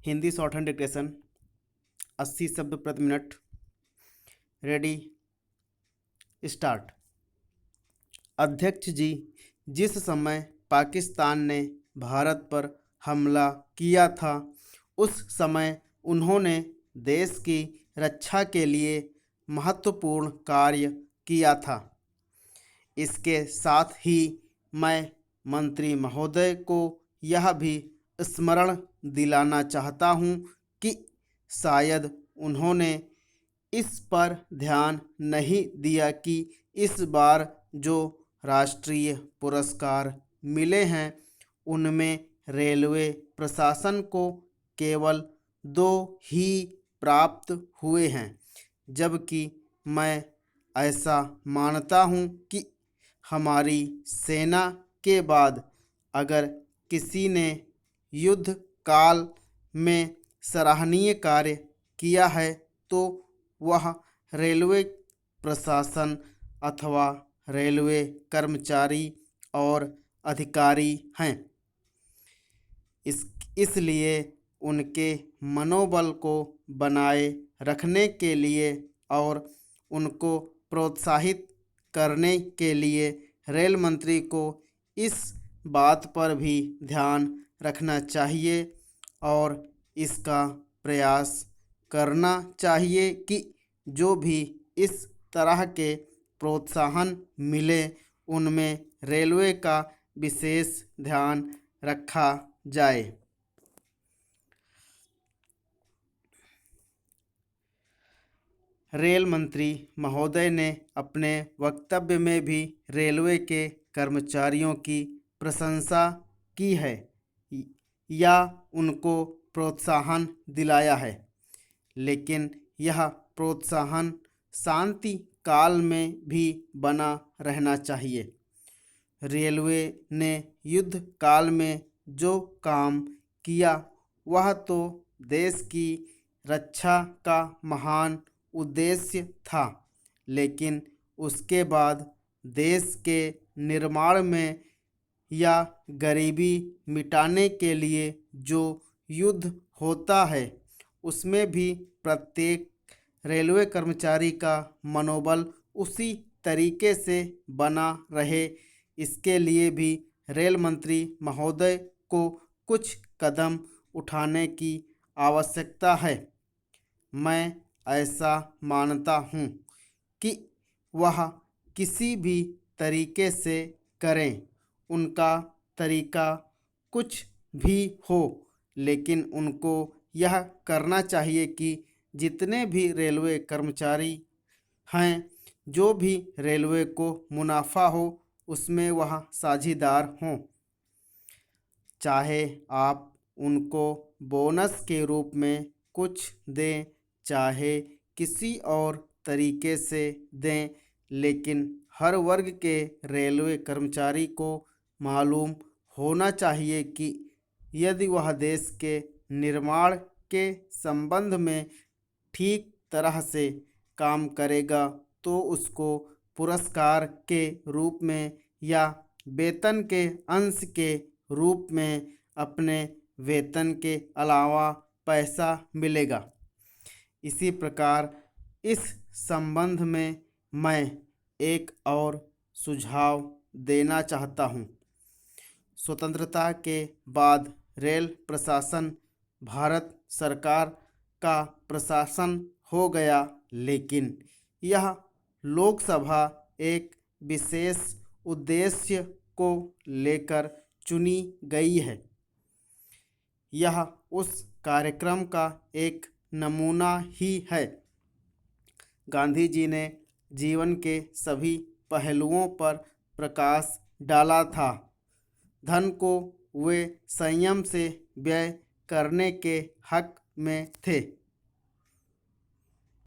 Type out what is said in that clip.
Hindi short hand dictation 80 शब्द प्रति minute. Ready start. अध्यक्ष जी, जिस समय पाकिस्तान ने भारत पर हमला किया था उस समय उन्होंने देश की रक्षा के लिए महत्वपूर्ण कार्य किया था। इसके साथ ही मैं मंत्री महोदय को यह भी स्मरण दिलाना चाहता हूं कि शायद उन्होंने इस पर ध्यान नहीं दिया कि इस बार जो राष्ट्रीय पुरस्कार मिले हैं उनमें रेलवे प्रशासन को केवल 2 ही प्राप्त हुए हैं, जबकि मैं ऐसा मानता हूं कि हमारी सेना के बाद अगर किसी ने युद्ध काल में सराहनीय कार्य किया है तो वह रेलवे प्रशासन अथवा रेलवे कर्मचारी और अधिकारी हैं। इसलिए उनके मनोबल को बनाए रखने के लिए और उनको प्रोत्साहित करने के लिए रेल मंत्री को इस बात पर भी ध्यान रखना चाहिए और इसका प्रयास करना चाहिए कि जो भी इस तरह के प्रोत्साहन मिले उनमें रेलवे का विशेष ध्यान रखा जाए। रेल मंत्री महोदय ने अपने वक्तव्य में भी रेलवे के कर्मचारियों की प्रशंसा की है या उनको प्रोत्साहन दिलाया है, लेकिन यह प्रोत्साहन शांति काल में भी बना रहना चाहिए। रेलवे ने युद्ध काल में जो काम किया वह तो देश की रक्षा का महान उद्देश्य था, लेकिन उसके बाद देश के निर्माण में या गरीबी मिटाने के लिए जो युद्ध होता है उसमें भी प्रत्येक रेलवे कर्मचारी का मनोबल उसी तरीके से बना रहे, इसके लिए भी रेल मंत्री महोदय को कुछ कदम उठाने की आवश्यकता है। मैं ऐसा मानता हूँ कि वह किसी भी तरीके से करें, उनका तरीका कुछ भी हो, लेकिन उनको यह करना चाहिए कि जितने भी रेलवे कर्मचारी हैं, जो भी रेलवे को मुनाफा हो उसमें वह साझीदार हों। चाहे आप उनको बोनस के रूप में कुछ दें, चाहे किसी और तरीके से दें, लेकिन हर वर्ग के रेलवे कर्मचारी को मालूम होना चाहिए कि यदि वह देश के निर्माण के संबंध में ठीक तरह से काम करेगा तो उसको पुरस्कार के रूप में या वेतन के अंश के रूप में अपने वेतन के अलावा पैसा मिलेगा। इसी प्रकार इस संबंध में मैं एक और सुझाव देना चाहता हूँ। स्वतंत्रता के बाद रेल प्रशासन भारत सरकार का प्रशासन हो गया, लेकिन यह लोकसभा एक विशेष उद्देश्य को लेकर चुनी गई है। यह उस कार्यक्रम का एक नमूना ही है। गांधी जी ने जीवन के सभी पहलुओं पर प्रकाश डाला था। धन को वे संयम से व्यय करने के हक में थे।